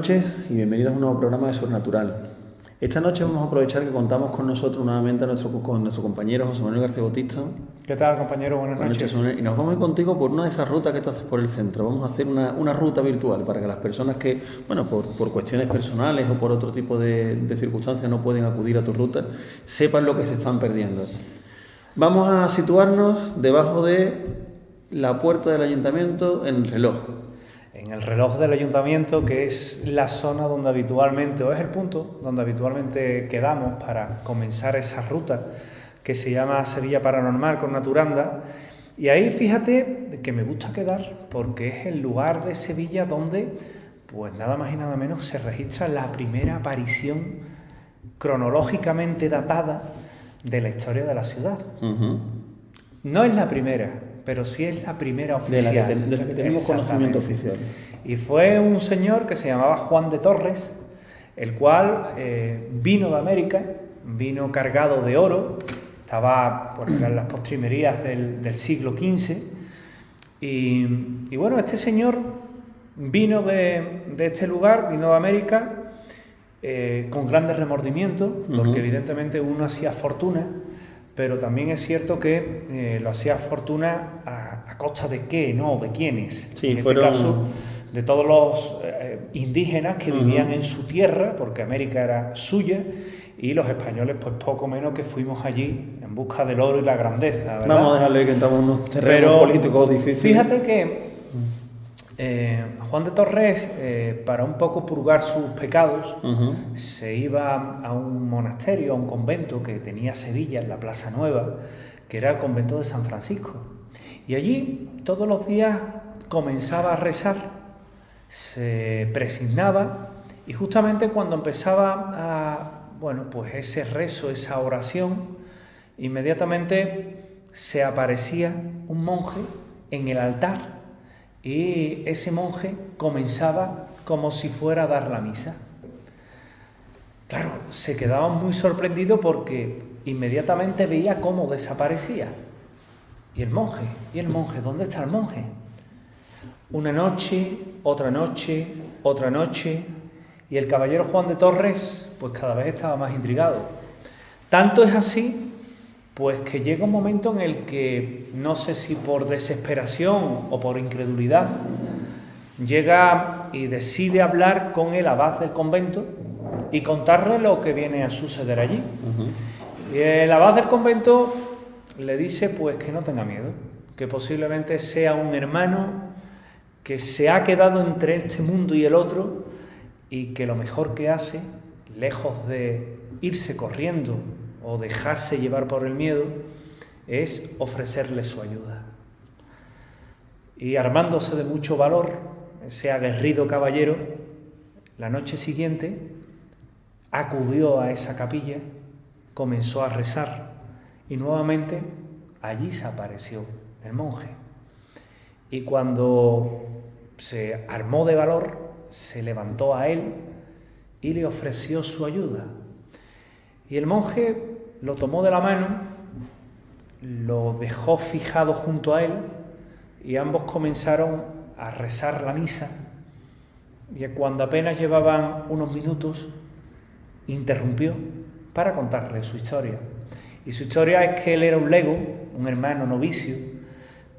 noches y bienvenidos a un nuevo programa de Sobrenatural. Esta noche vamos a aprovechar que contamos con nosotros nuevamente con nuestro compañero José Manuel García Bautista. ¿Qué tal, compañero? Buenas noches. Y nos vamos a ir contigo por una de esas rutas que tú haces por el centro. Vamos a hacer una ruta virtual para que las personas que, bueno, por cuestiones personales o por otro tipo de circunstancias no pueden acudir a tu ruta, sepan lo que se están perdiendo. Vamos a situarnos debajo de la puerta del ayuntamiento en el reloj. En el reloj del ayuntamiento, que es la zona donde habitualmente, o es el punto donde habitualmente quedamos para comenzar esa ruta que se llama Sevilla Paranormal con Naturanda. Y ahí fíjate que me gusta quedar porque es el lugar de Sevilla donde, pues nada más y nada menos, se registra la primera aparición cronológicamente datada de la historia de la ciudad. No es la primera, pero sí es la primera oficial. De la que tenemos conocimiento oficial. Y fue un señor que se llamaba Juan de Torres, el cual vino de América, vino cargado de oro, estaba por las postrimerías del siglo XV, y bueno, este señor vino de este lugar, vino de América, con grandes remordimientos, porque evidentemente uno hacía fortuna, pero también es cierto que lo hacía fortuna a costa de qué, ¿no? De quiénes. Sí, en este caso, de todos los indígenas que vivían en su tierra, porque América era suya, y los españoles, pues poco menos que fuimos allí en busca del oro y la grandeza, ¿verdad? Vamos a dejarle que estamos en unos terrenos políticos difíciles. Fíjate que Juan de Torres, para un poco purgar sus pecados, se iba a un monasterio, a un convento que tenía Sevilla, en la Plaza Nueva, que era el convento de San Francisco. Y allí todos los días comenzaba a rezar, se presignaba, y justamente cuando empezaba pues ese rezo, esa oración, inmediatamente se aparecía un monje en el altar, y ese monje comenzaba como si fuera a dar la misa. Claro, se quedaba muy sorprendido porque inmediatamente veía cómo desaparecía. ¿Y el monje? ¿Y el monje? ¿Dónde está el monje? Una noche, otra noche, otra noche, y el caballero Juan de Torres pues cada vez estaba más intrigado. Tanto es así pues que llega un momento en el que, no sé si por desesperación o por incredulidad, llega y decide hablar con el abad del convento y contarle lo que viene a suceder allí. Y el abad del convento le dice pues que no tenga miedo, que posiblemente sea un hermano que se ha quedado entre este mundo y el otro, y que lo mejor que hace, lejos de irse corriendo o dejarse llevar por el miedo, es ofrecerle su ayuda. Y armándose de mucho valor, ese aguerrido caballero, la noche siguiente acudió a esa capilla, comenzó a rezar, y nuevamente allí se apareció el monje. Y cuando se armó de valor, se levantó a él y le ofreció su ayuda. Y el monje lo tomó de la mano, lo dejó fijado junto a él, y ambos comenzaron a rezar la misa. Y cuando apenas llevaban unos minutos, interrumpió para contarle su historia. Y su historia es que él era un lego, un hermano novicio,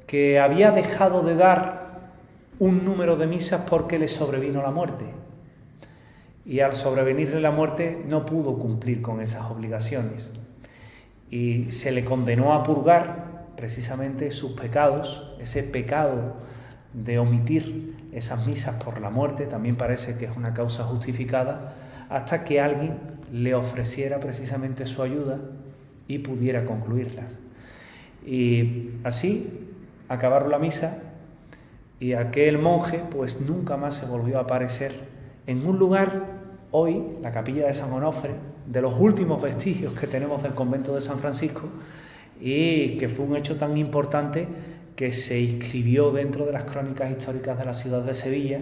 que había dejado de dar un número de misas porque le sobrevino la muerte. Y al sobrevenirle la muerte no pudo cumplir con esas obligaciones. Y se le condenó a purgar precisamente sus pecados, ese pecado de omitir esas misas por la muerte, también parece que es una causa justificada, hasta que alguien le ofreciera precisamente su ayuda y pudiera concluirlas. Y así acabaron la misa, y aquel monje pues nunca más se volvió a aparecer en un lugar, hoy la capilla de San Onofre, de los últimos vestigios que tenemos del convento de San Francisco, y que fue un hecho tan importante que se inscribió dentro de las crónicas históricas de la ciudad de Sevilla.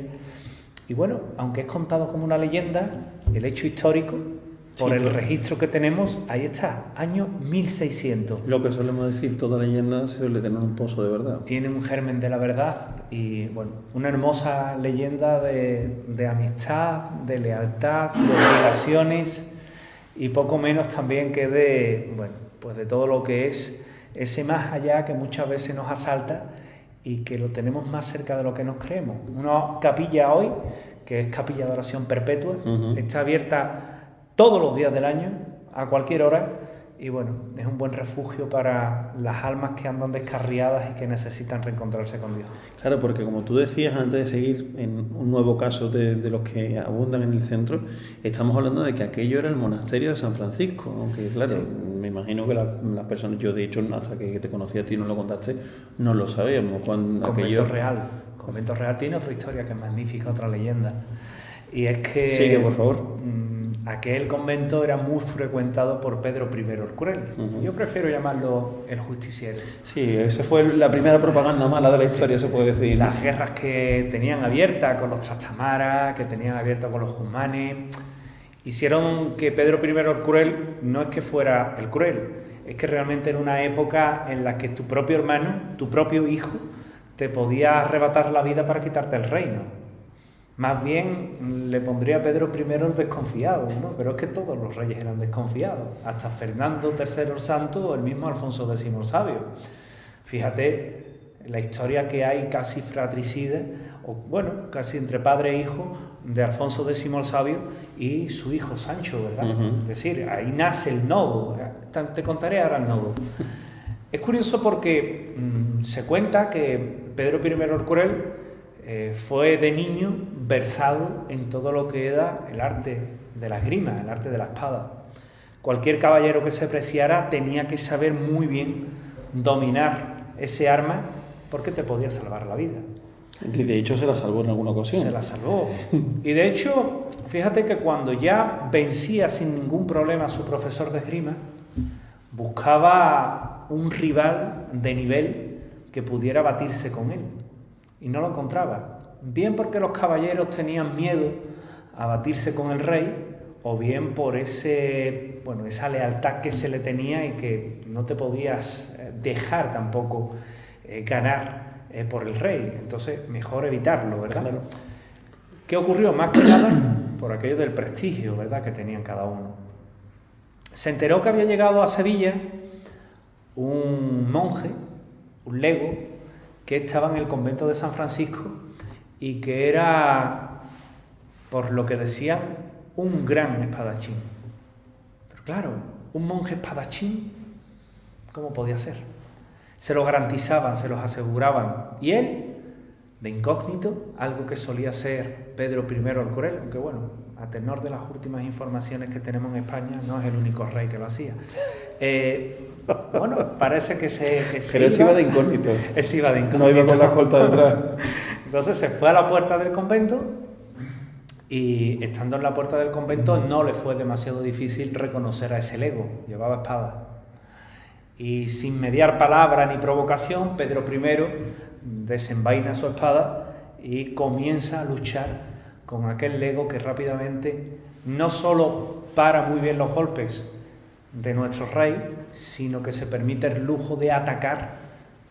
Y bueno, aunque es contado como una leyenda, el hecho histórico Por Sí, el claro. registro que tenemos, ahí está, año 1600. Lo que solemos decir, toda leyenda suele tener un pozo de verdad. Tiene un germen de la verdad y, bueno, una hermosa leyenda de amistad, de lealtad, de obligaciones y poco menos también que de, bueno, pues de todo lo que es ese más allá que muchas veces nos asalta y que lo tenemos más cerca de lo que nos creemos. Una capilla hoy, que es capilla de oración perpetua, está abierta todos los días del año, a cualquier hora, y bueno, es un buen refugio para las almas que andan descarriadas y que necesitan reencontrarse con Dios. Claro, porque como tú decías antes de seguir en un nuevo caso de los que abundan en el centro, estamos hablando de que aquello era el monasterio de San Francisco, aunque claro, Sí. me imagino que las personas, yo de hecho hasta que te conocí a ti no lo contaste, no lo sabíamos. Cuando Convento aquello... Real. Convento Real tiene otra historia que es magnífica, otra leyenda. Y es que... Sigue, por favor. Aquel convento era muy frecuentado por Pedro I el Cruel. Yo prefiero llamarlo el Justiciero. Sí, esa fue la primera propaganda mala de la historia, se puede decir. Las guerras que tenían abiertas con los Trastamaras, que tenían abiertas con los Juzmanes, hicieron que Pedro I el Cruel no es que fuera el cruel, es que realmente era una época en la que tu propio hermano, tu propio hijo, te podía arrebatar la vida para quitarte el reino. Más bien le pondría a Pedro I el desconfiado, ¿no? Pero es que todos los reyes eran desconfiados, hasta Fernando III el Santo o el mismo Alfonso X el Sabio. Fíjate la historia que hay casi fratricida, o bueno, casi entre padre e hijo, de Alfonso X el Sabio y su hijo Sancho, ¿verdad? Es decir, ahí nace el nodo. Te contaré ahora el nodo. Es curioso porque se cuenta que Pedro I el Cruel fue de niño versado en todo lo que era el arte de la esgrima, el arte de la espada. Cualquier caballero que se preciara tenía que saber muy bien dominar ese arma porque te podía salvar la vida. De hecho se la salvó en alguna ocasión. Se la salvó. Y de hecho, fíjate que cuando ya vencía sin ningún problema a su profesor de esgrima, buscaba un rival de nivel que pudiera batirse con él. Y no lo encontraba. Bien porque los caballeros tenían miedo a batirse con el rey, o bien por esa lealtad que se le tenía y que no te podías dejar tampoco ganar por el rey. Entonces, mejor evitarlo, ¿verdad? Claro. ¿Qué ocurrió? Más que nada por aquello del prestigio, ¿verdad?, que tenían cada uno. Se enteró que había llegado a Sevilla un monje, un lego, que estaba en el convento de San Francisco y que era, por lo que decían, un gran espadachín. Pero claro, un monje espadachín, ¿cómo podía ser? Se lo garantizaban, se los aseguraban. Y él, de incógnito, algo que solía ser Pedro I el Cruel, aunque bueno, a tenor de las últimas informaciones que tenemos en España, no es el único rey que lo hacía. Bueno, parece que Pero él iba de incógnito. Él iba de incógnito. No iba con la escolta detrás. Entonces se fue a la puerta del convento y estando en la puerta del convento no le fue demasiado difícil reconocer a ese lego, llevaba espada. Y sin mediar palabra ni provocación, Pedro I desenvaina su espada y comienza a luchar con aquel lego que rápidamente no solo para muy bien los golpes de nuestro rey, sino que se permite el lujo de atacar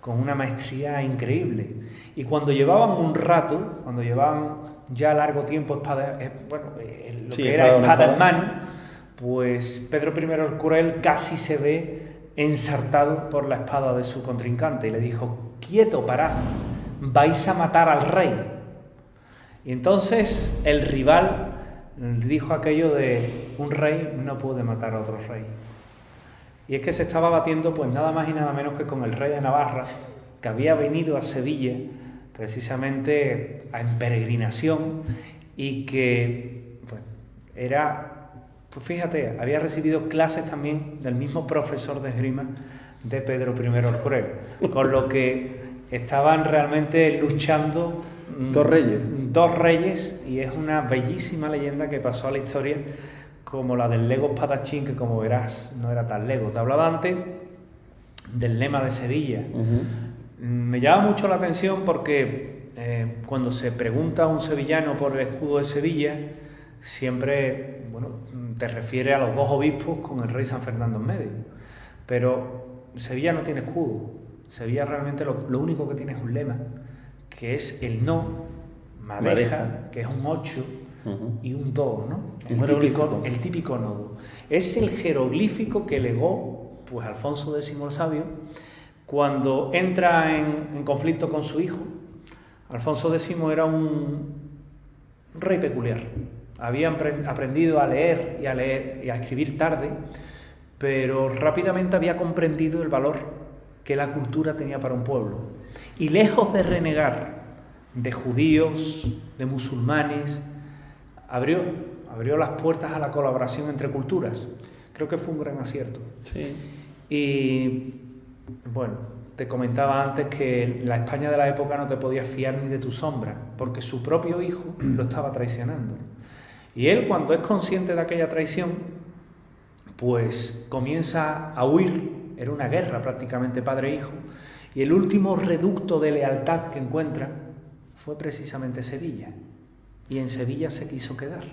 con una maestría increíble. Y cuando llevaban un rato, cuando llevaban ya largo tiempo espada en mano, pues Pedro I el Cruel casi se ve ensartado por la espada de su contrincante y le dijo: quieto, parad, vais a matar al rey. Y entonces el rival dijo aquello de: un rey no puede matar a otro rey. Y es que se estaba batiendo pues nada más y nada menos que con el rey de Navarra, que había venido a Sevilla precisamente en peregrinación y que bueno, era, pues fíjate, había recibido clases también del mismo profesor de esgrima de Pedro I el Cruel, con lo que estaban realmente luchando dos reyes, y es una bellísima leyenda que pasó a la historia como la del lego espadachín, que como verás no era tan lego. Te hablaba antes del lema de Sevilla. Me llama mucho la atención porque cuando se pregunta a un sevillano por el escudo de Sevilla, siempre, bueno, te refiere a los dos obispos con el rey San Fernando en medio. Pero Sevilla no tiene escudo. Sevilla realmente lo único que tiene es un lema, que es el no, madeja, que es un 8 y un 2, ¿no? El típico nodo. Es el jeroglífico que legó pues Alfonso X el Sabio cuando entra en conflicto con su hijo. Alfonso X era un rey peculiar. Había aprendido a leer y a escribir tarde, pero rápidamente había comprendido el valor que la cultura tenía para un pueblo. Y lejos de renegar de judíos, de musulmanes, abrió las puertas a la colaboración entre culturas. Creo que fue un gran acierto. Sí. Y bueno, te comentaba antes que la España de la época no te podías fiar ni de tu sombra, porque su propio hijo lo estaba traicionando. Y él, cuando es consciente de aquella traición, pues comienza a huir. Era una guerra prácticamente padre e hijo. Y el último reducto de lealtad que encuentra fue precisamente Sevilla. Y en Sevilla se quiso quedar.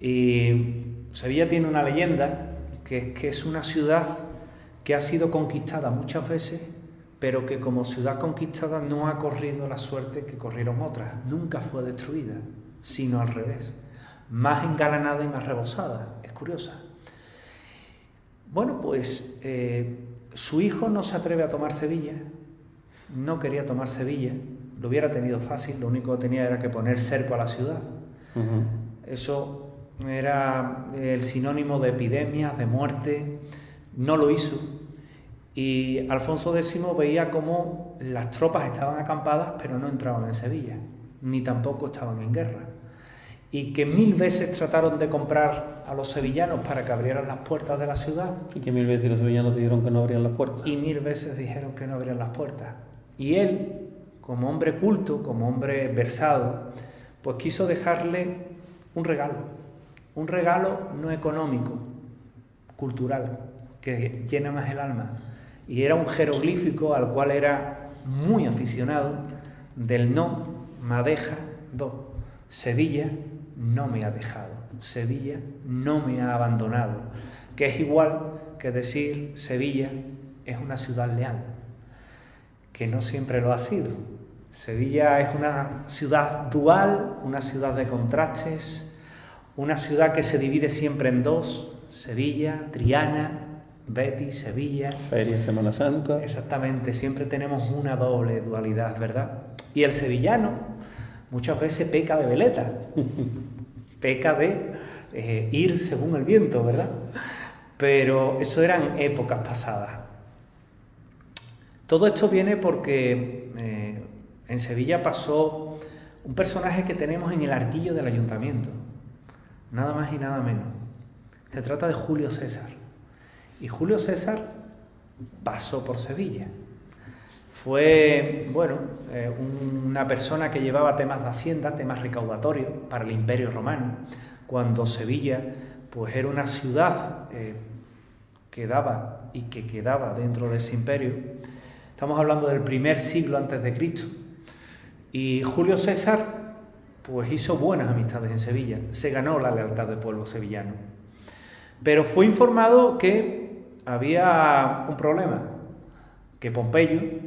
Y Sevilla tiene una leyenda que es una ciudad que ha sido conquistada muchas veces, pero que como ciudad conquistada no ha corrido la suerte que corrieron otras. Nunca fue destruida, sino al revés. Más engalanada y más rebosada. Es curiosa. Bueno, pues su hijo no se atreve a tomar Sevilla, no quería tomar Sevilla, lo hubiera tenido fácil, lo único que tenía era que poner cerco a la ciudad. Eso era el sinónimo de epidemias, de muerte, no lo hizo. Y Alfonso X veía cómo las tropas estaban acampadas, pero no entraban en Sevilla, ni tampoco estaban en guerra. Y que 1000 veces trataron de comprar a los sevillanos para que abrieran las puertas de la ciudad. Y que 1000 veces los sevillanos dijeron que no abrían las puertas. Y 1000 veces dijeron que no abrían las puertas. Y él, como hombre culto, como hombre versado, pues quiso dejarle un regalo no económico, cultural, que llena más el alma. Y era un jeroglífico al cual era muy aficionado, del no, madeja, do. Sevilla no me ha dejado, Sevilla no me ha abandonado, que es igual que decir Sevilla es una ciudad leal, que no siempre lo ha sido. Sevilla es una ciudad dual, una ciudad de contrastes, una ciudad que se divide siempre en dos, Sevilla, Triana, Betis, Sevilla. Feria, Semana Santa. Exactamente, siempre tenemos una doble dualidad, ¿verdad? Y el sevillano muchas veces peca de veleta, peca de ir según el viento, ¿verdad? Pero eso eran épocas pasadas. Todo esto viene porque en Sevilla pasó un personaje que tenemos en el arquillo del ayuntamiento, nada más y nada menos. Se trata de Julio César. Y Julio César pasó por Sevilla. Fue, bueno, una persona que llevaba temas de hacienda, temas recaudatorios para el Imperio Romano, cuando Sevilla pues era una ciudad que daba y que quedaba dentro de ese imperio. Estamos hablando del primer siglo antes de Cristo. Y Julio César pues hizo buenas amistades en Sevilla, se ganó la lealtad del pueblo sevillano. Pero fue informado que había un problema, que Pompeyo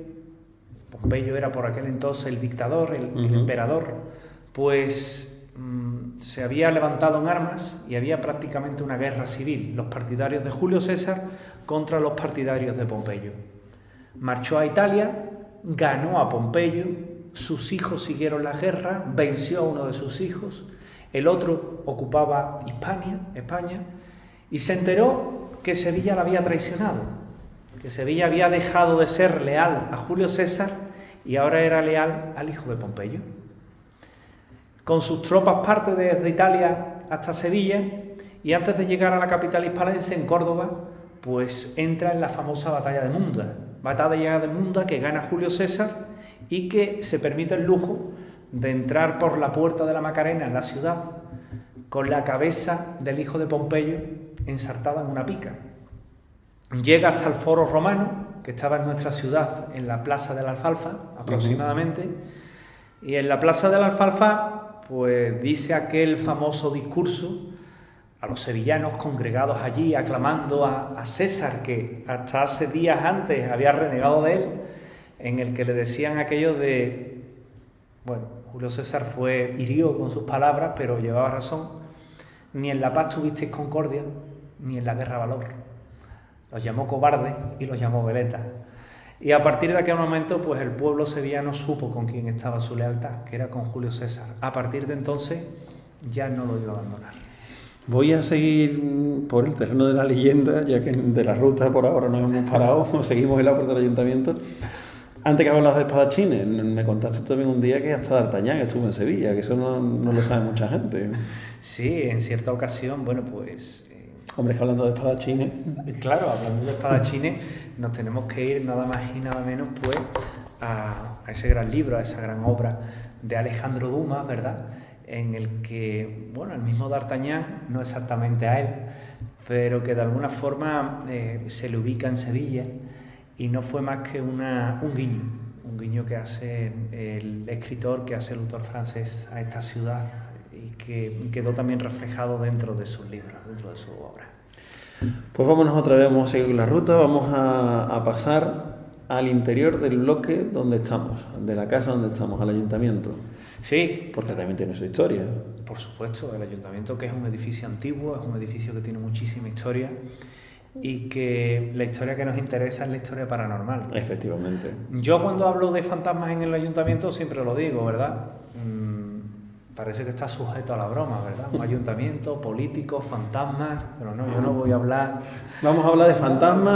era por aquel entonces el dictador, el emperador, pues se había levantado en armas y había prácticamente una guerra civil, los partidarios de Julio César contra los partidarios de Pompeyo. Marchó a Italia, ganó a Pompeyo, sus hijos siguieron la guerra, venció a uno de sus hijos, el otro ocupaba España, y se enteró que Sevilla la había traicionado, que Sevilla había dejado de ser leal a Julio César y ahora era leal al hijo de Pompeyo. Con sus tropas parte desde Italia hasta Sevilla y antes de llegar a la capital hispalense, en Córdoba, pues entra en la famosa batalla de Munda, que gana Julio César y que se permite el lujo de entrar por la puerta de la Macarena en la ciudad con la cabeza del hijo de Pompeyo ensartada en una pica. Llega hasta el Foro Romano, que estaba en nuestra ciudad, en la Plaza de la Alfalfa, aproximadamente, y en la Plaza de la Alfalfa pues dice aquel famoso discurso a los sevillanos congregados allí aclamando a César, que hasta hace días antes había renegado de él, en el que le decían aquello de, bueno, Julio César hirió con sus palabras, pero llevaba razón, ni en la paz tuvisteis concordia, ni en la guerra valor. Los llamó cobardes y los llamó veletas. Y a partir de aquel momento, pues el pueblo sevillano supo con quién estaba su lealtad, que era con Julio César. A partir de entonces ya no lo iba a abandonar. Voy a seguir por el terreno de la leyenda, ya que de la ruta por ahora nos hemos parado, seguimos en la puerta del ayuntamiento. Antes que hablabas de espadachines, me contaste también un día que hasta D'Artagnan estuvo en Sevilla, que eso no lo sabe mucha gente. Sí, en cierta ocasión, bueno, pues... Hombre, que hablando de espadachines... Claro, hablando de espadachines, nos tenemos que ir nada más y nada menos, pues, a ese gran libro, a esa gran obra de Alejandro Dumas, ¿verdad?, en el que, bueno, el mismo D'Artagnan, no exactamente a él, pero que de alguna forma se le ubica en Sevilla, y no fue más que un guiño que hace el escritor, que hace el autor francés a esta ciudad, y que quedó también reflejado dentro de sus libros, dentro de su obra. Pues vámonos otra vez, vamos a seguir la ruta, vamos a pasar al interior del bloque donde estamos, de la casa donde estamos, al ayuntamiento. Sí. Porque también tiene su historia. Por supuesto, el ayuntamiento, que es un edificio antiguo, es un edificio que tiene muchísima historia, y que la historia que nos interesa es la historia paranormal. Efectivamente. Yo cuando hablo de fantasmas en el ayuntamiento siempre lo digo, ¿verdad? Parece que está sujeto a la broma, ¿verdad? Un ayuntamiento, políticos, fantasmas, pero no, yo no voy a hablar... Vamos a hablar de fantasmas,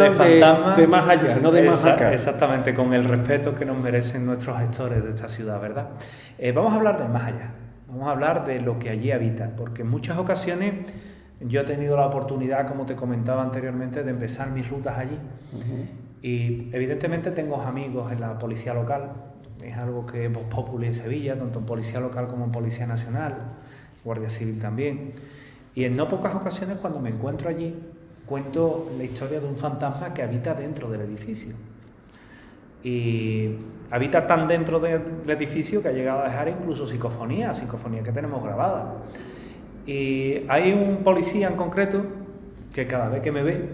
de más allá, no de más acá. Exactamente, con el respeto que nos merecen nuestros gestores de esta ciudad, ¿verdad? Vamos a hablar del más allá, vamos a hablar de lo que allí habita, porque en muchas ocasiones yo he tenido la oportunidad, como te comentaba anteriormente, de empezar mis rutas allí. Y evidentemente tengo amigos en la policía local. Es algo que es voz populi en Sevilla, tanto en policía local como en policía nacional, guardia civil también. Y en no pocas ocasiones, cuando me encuentro allí, cuento la historia de un fantasma que habita dentro del edificio. Y habita tan dentro del edificio que ha llegado a dejar incluso psicofonía que tenemos grabada. Y hay un policía en concreto que cada vez que me ve,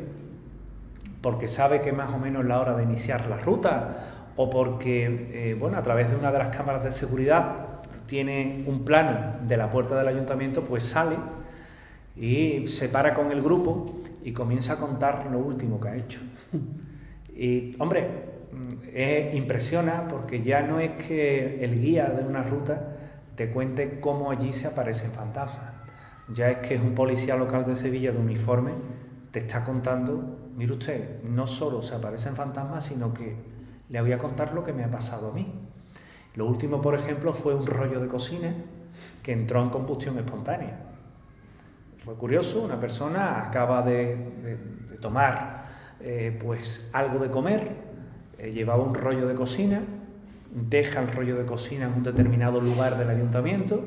porque sabe que más o menos es la hora de iniciar la ruta, o porque, bueno, a través de una de las cámaras de seguridad tiene un plano de la puerta del ayuntamiento, pues sale y se para con el grupo y comienza a contar lo último que ha hecho. Y, hombre, impresiona, porque ya no es que el guía de una ruta te cuente cómo allí se aparecen fantasmas, ya es que es un policía local de Sevilla de uniforme, te está contando, mire usted, no solo se aparecen fantasmas, sino que le voy a contar lo que me ha pasado a mí. Lo último, por ejemplo, fue un rollo de cocina que entró en combustión espontánea. Fue curioso, una persona acaba de tomar pues algo de comer, llevaba un rollo de cocina, deja el rollo de cocina en un determinado lugar del ayuntamiento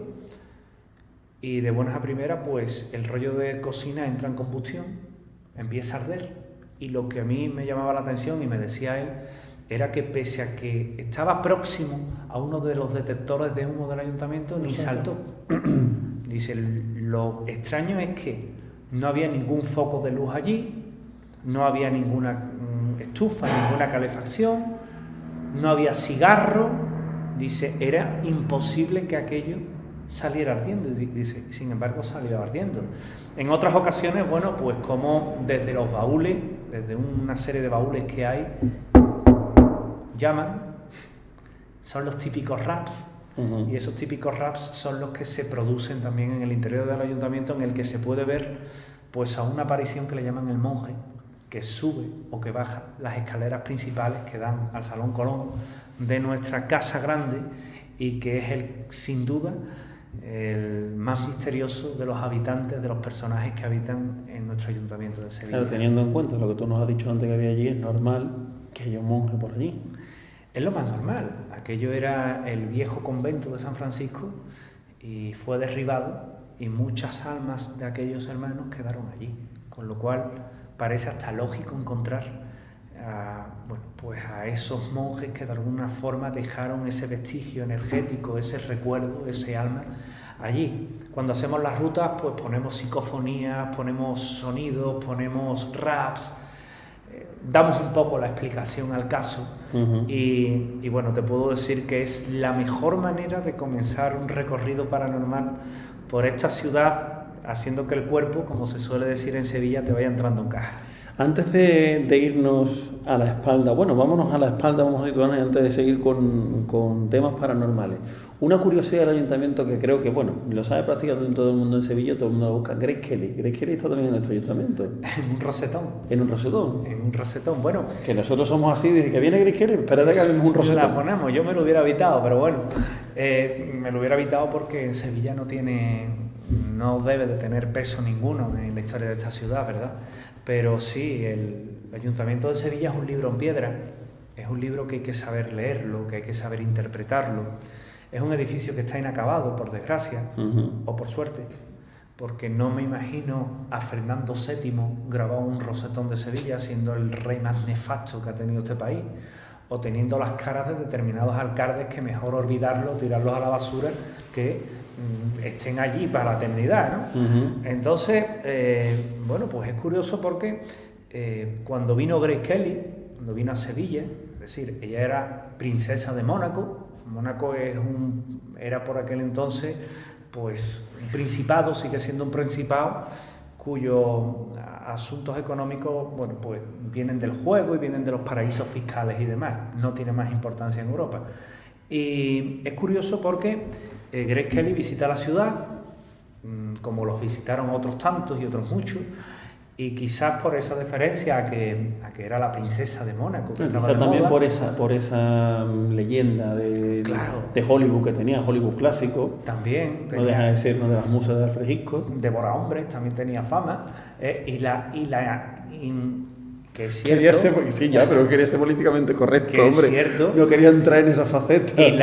y de buenas a primeras, pues el rollo de cocina entra en combustión, empieza a arder, y lo que a mí me llamaba la atención y me decía él era que pese a que estaba próximo a uno de los detectores de humo del ayuntamiento, ni saltó. Dice, lo extraño es que no había ningún foco de luz allí, no había ninguna estufa, ninguna calefacción, no había cigarro. Dice, era imposible que aquello saliera ardiendo. Dice, sin embargo, salió ardiendo. En otras ocasiones, bueno, pues como desde los baúles, desde una serie de baúles que hay, llaman, son los típicos raps, y esos típicos raps son los que se producen también en el interior del ayuntamiento, en el que se puede ver pues a una aparición que le llaman el monje, que sube o que baja las escaleras principales que dan al Salón Colón de nuestra casa grande, y que es sin duda el más misterioso de los habitantes, de los personajes que habitan en nuestro ayuntamiento de Sevilla. Claro, teniendo en cuenta lo que tú nos has dicho antes que había allí, es normal que haya un monje por allí. Es lo más normal. Aquello era el viejo convento de San Francisco y fue derribado, y muchas almas de aquellos hermanos quedaron allí, con lo cual parece hasta lógico encontrar a esos monjes que de alguna forma dejaron ese vestigio energético, ese recuerdo, ese alma allí. Cuando hacemos las rutas, pues ponemos psicofonías, ponemos sonidos, ponemos raps, damos un poco la explicación al caso. Y bueno, te puedo decir que es la mejor manera de comenzar un recorrido paranormal por esta ciudad, haciendo que el cuerpo, como se suele decir en Sevilla, te vaya entrando en caja. Antes de irnos a la espalda, bueno, vámonos a la espalda, vamos a situarnos antes de seguir con temas paranormales. Una curiosidad del ayuntamiento que creo que, bueno, lo sabe prácticamente todo el mundo en Sevilla, todo el mundo lo busca, Grace Kelly. Grace Kelly está también en nuestro ayuntamiento. En un rosetón. En un rosetón. En un rosetón, bueno. Que nosotros somos así, desde que viene Grace Kelly, espérate que abrimos un rosetón. La ponemos, yo me lo hubiera evitado, pero bueno, me lo hubiera evitado porque en Sevilla no debe de tener peso ninguno en la historia de esta ciudad, ¿verdad? Pero sí, el Ayuntamiento de Sevilla es un libro en piedra, es un libro que hay que saber leerlo, que hay que saber interpretarlo. Es un edificio que está inacabado, por desgracia, o por suerte, porque no me imagino a Fernando VII grabado un rosetón de Sevilla, siendo el rey más nefasto que ha tenido este país, o teniendo las caras de determinados alcaldes que mejor olvidarlos, tirarlos a la basura, que estén allí para la eternidad, ¿no? Entonces, bueno, pues es curioso porque cuando vino Grace Kelly, cuando vino a Sevilla, es decir, ella era princesa de Mónaco. Mónaco era por aquel entonces, pues, un principado, sigue siendo un principado, cuyos asuntos económicos, bueno, pues vienen del juego y vienen de los paraísos fiscales y demás, no tiene más importancia en Europa. Y es curioso porque Grace Kelly visita la ciudad, como los visitaron otros tantos y otros muchos, y quizás por esa deferencia a que era la princesa de Mónaco. Quizás también por esa leyenda de Hollywood que tenía, Hollywood clásico. También. No deja de ser una de las musas de Alfred Hitchcock. Devora hombres, también tenía fama. Que es cierto. Quería ser políticamente correcto, que hombre. Es cierto. No quería entrar en esa faceta. Y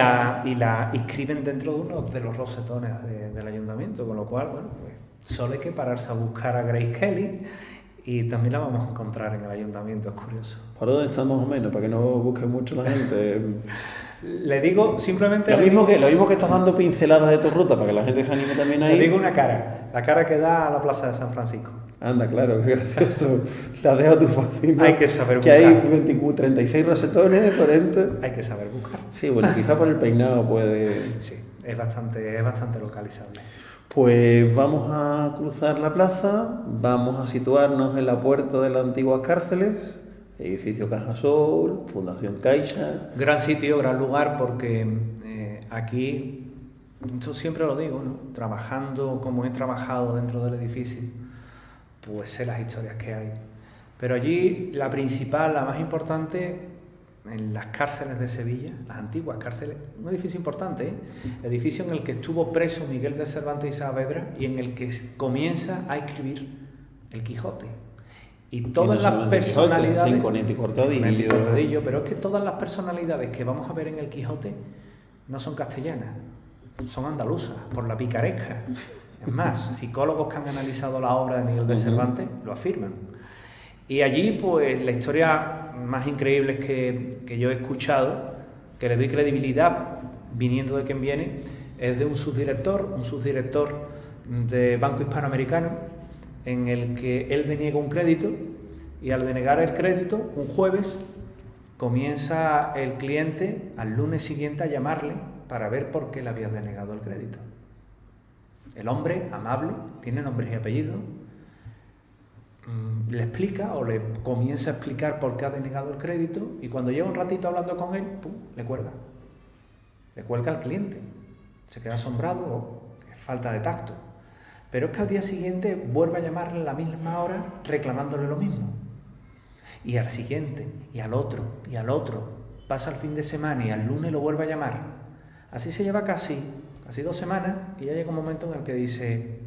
la inscriben dentro de uno de los rosetones del ayuntamiento, con lo cual, bueno, pues solo hay que pararse a buscar a Grace Kelly y también la vamos a encontrar en el ayuntamiento, es curioso. ¿Para dónde está más o menos? Para que no busque mucho la gente. Le digo simplemente... Lo mismo que estás dando pinceladas de tu ruta, para que la gente se anime también ahí. Le digo una cara, la cara que da a la plaza de San Francisco. Anda, claro, qué gracioso. La deja tu fácil. Hay que saber buscar. Que hay 36 rosetones, 40. Hay que saber buscar. Sí, bueno, quizá por el peinado puede... Sí, es bastante localizable. Pues vamos a cruzar la plaza, vamos a situarnos en la puerta de las antiguas cárceles, edificio Cajasol, Fundación Caixa. Gran sitio, gran lugar, porque aquí, yo siempre lo digo, ¿no? Trabajando como he trabajado dentro del edificio, pues sé las historias que hay. Pero allí la principal, la más importante, en las cárceles de Sevilla, las antiguas cárceles, un edificio importante, edificio en el que estuvo preso Miguel de Cervantes y Saavedra y en el que comienza a escribir el Quijote. Y todas las personalidades... Rinconete y Cortadillo. Pero es que todas las personalidades que vamos a ver en el Quijote no son castellanas, son andaluzas, por la picaresca. Es más, psicólogos que han analizado la obra de Miguel de Cervantes lo afirman. Y allí, pues, la historia más increíble que yo he escuchado, que le doy credibilidad viniendo de quien viene, es de un subdirector de Banco Hispanoamericano, en el que él deniega un crédito y al denegar el crédito, un jueves, comienza el cliente al lunes siguiente a llamarle para ver por qué le había denegado el crédito. El hombre, amable, tiene nombres y apellidos, le explica o le comienza a explicar por qué ha denegado el crédito y cuando lleva un ratito hablando con él, ¡pum!, le cuelga. Le cuelga al cliente. Se queda asombrado o es falta de tacto. Pero es que al día siguiente vuelve a llamarle a la misma hora reclamándole lo mismo. Y al siguiente, y al otro, y al otro. Pasa el fin de semana y al lunes lo vuelve a llamar. Así se lleva casi 2 semanas y ya llega un momento en el que dice,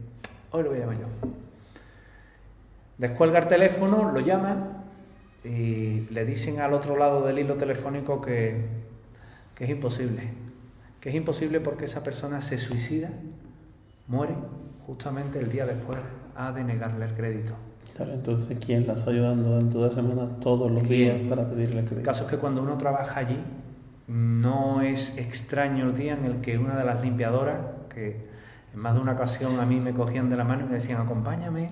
hoy lo voy a llamar yo. Descuelga el teléfono, lo llama y le dicen al otro lado del hilo telefónico que es imposible. Que es imposible porque esa persona se suicida, muere justamente el día después a denegarle el crédito. Claro, entonces, ¿quién la está ayudando durante 2 semanas todos los días para pedirle el crédito? El caso es que cuando uno trabaja allí, no es extraño el día en el que una de las limpiadoras, que En más de una ocasión a mí me cogían de la mano y me decían, acompáñame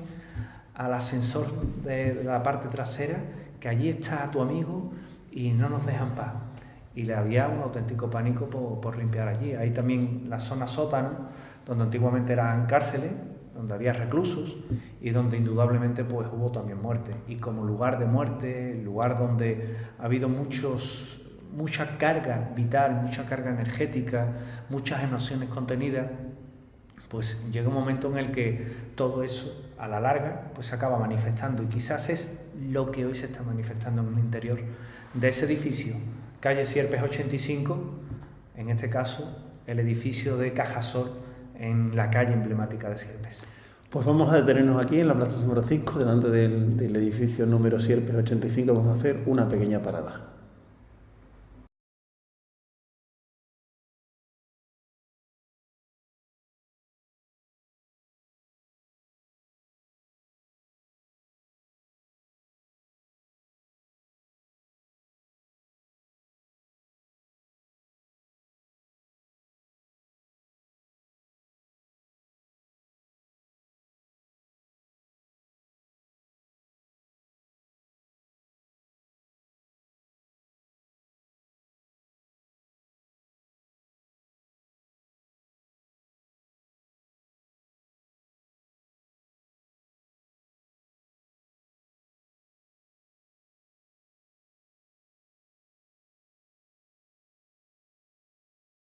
al ascensor de la parte trasera, que allí está tu amigo y no nos dejan paz. Y le había un auténtico pánico por limpiar allí. Hay también la zona sótano, donde antiguamente eran cárceles, donde había reclusos y donde indudablemente pues hubo también muerte. Y como lugar de muerte, lugar donde ha habido mucha carga vital, mucha carga energética, muchas emociones contenidas, pues llega un momento en el que todo eso a la larga pues se acaba manifestando, y quizás es lo que hoy se está manifestando en el interior de ese edificio, calle Sierpes 85, en este caso el edificio de Cajasol en la calle emblemática de Sierpes. Pues vamos a detenernos aquí en la plaza número 5, delante del edificio número Sierpes 85, vamos a hacer una pequeña parada.